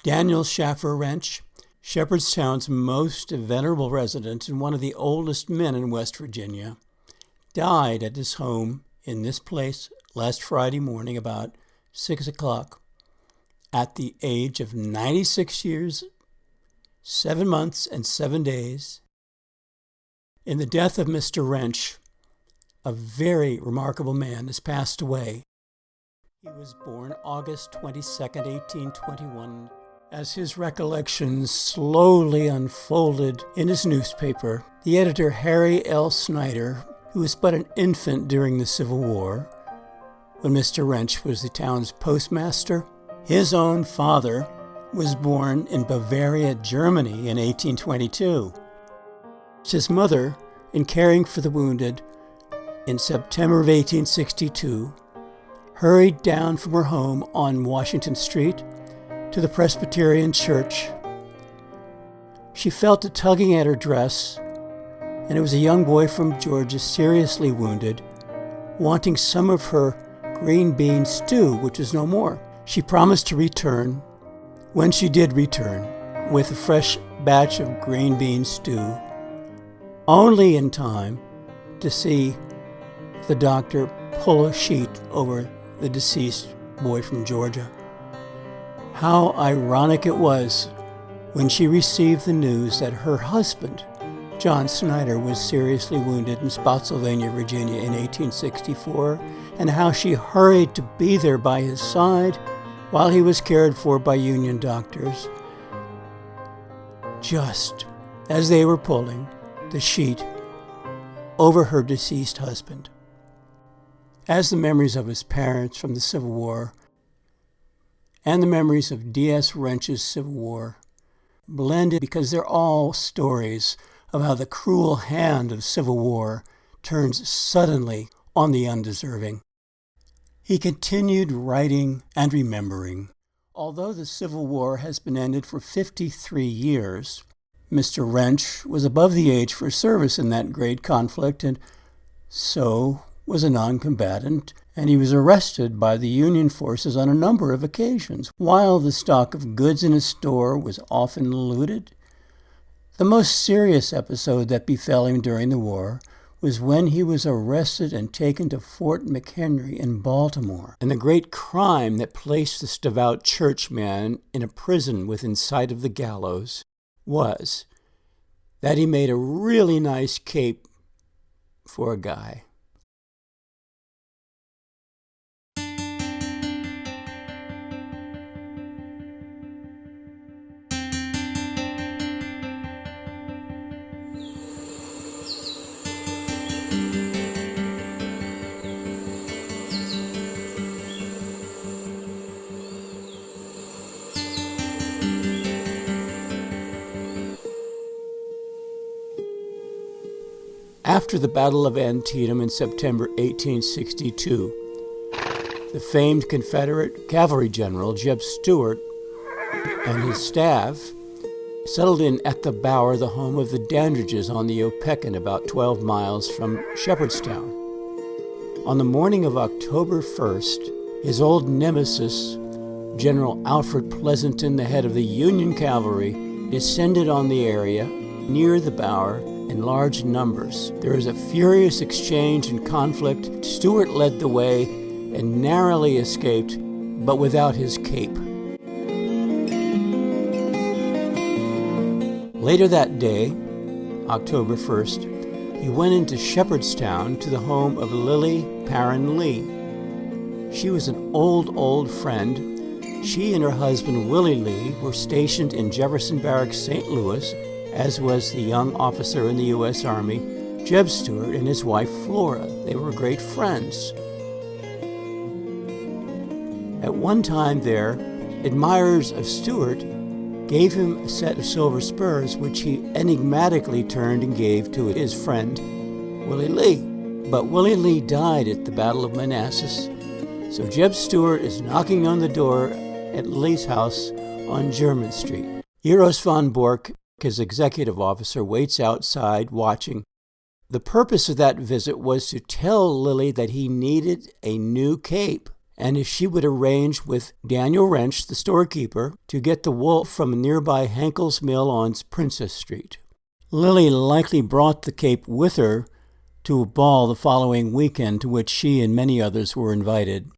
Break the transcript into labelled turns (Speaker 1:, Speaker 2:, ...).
Speaker 1: Daniel Schaffer Rentch, Shepherdstown's most venerable resident and one of the oldest men in West Virginia, died at his home in this place last Friday morning about 6 o'clock at the age of 96 years, 7 months, and 7 days. In the death of Mr. Rentch, a very remarkable man has passed away. He was born August 22nd, 1821. As his recollections slowly unfolded in his newspaper, the editor Harry L. Snyder, who was but an infant during the Civil War, when Mr. Rentch was the town's postmaster, his own father was born in Bavaria, Germany in 1822. His mother, in caring for the wounded in September of 1862, hurried down from her home on Washington Street to the Presbyterian Church. She felt a tugging at her dress, and it was a young boy from Georgia, seriously wounded, wanting some of her green bean stew, which was no more. She promised to return. When she did return, with a fresh batch of green bean stew, only in time to see the doctor pull a sheet over the deceased boy from Georgia. How ironic it was when she received the news that her husband, John Snyder, was seriously wounded in Spotsylvania, Virginia in 1864, and how she hurried to be there by his side while he was cared for by Union doctors, just as they were pulling the sheet over her deceased husband. As the memories of his parents from the Civil War and the memories of D.S. Rentch's Civil War blended, because they're all stories of how the cruel hand of Civil War turns suddenly on the undeserving. He continued writing and remembering. Although the Civil War has been ended for 53 years, Mr. Rentch was above the age for service in that great conflict, and so was a non-combatant, and he was arrested by the Union forces on a number of occasions. While the stock of goods in his store was often looted, the most serious episode that befell him during the war was when he was arrested and taken to Fort McHenry in Baltimore. And the great crime that placed this devout churchman in a prison within sight of the gallows was that he made a really nice cape for a guy. After the Battle of Antietam in September 1862, the famed Confederate cavalry general Jeb Stuart and his staff settled in at the Bower, the home of the Dandridges on the Opequon, about 12 miles from Shepherdstown. On the morning of October 1st, his old nemesis, General Alfred Pleasonton, the head of the Union cavalry, descended on the area near the Bower in large numbers. There was a furious exchange and conflict. Stuart led the way and narrowly escaped, but without his cape. Later that day, October 1st, he went into Shepherdstown to the home of Lily Perrin Lee. She was an old friend. She and her husband, Willie Lee, were stationed in Jefferson Barracks, St. Louis, as was the young officer in the U.S. Army, Jeb Stuart, and his wife, Flora. They were great friends. At one time there, admirers of Stuart gave him a set of silver spurs, which he enigmatically turned and gave to his friend, Willie Lee. But Willie Lee died at the Battle of Manassas, so Jeb Stuart is knocking on the door at Lee's house on German Street. Eros von Bork, his executive officer, waits outside watching. The purpose of that visit was to tell Lily that he needed a new cape, and if she would arrange with Daniel Rentch, the storekeeper, to get the wool from a nearby Henkel's Mill on Princess Street. Lily likely brought the cape with her to a ball the following weekend to which she and many others were invited.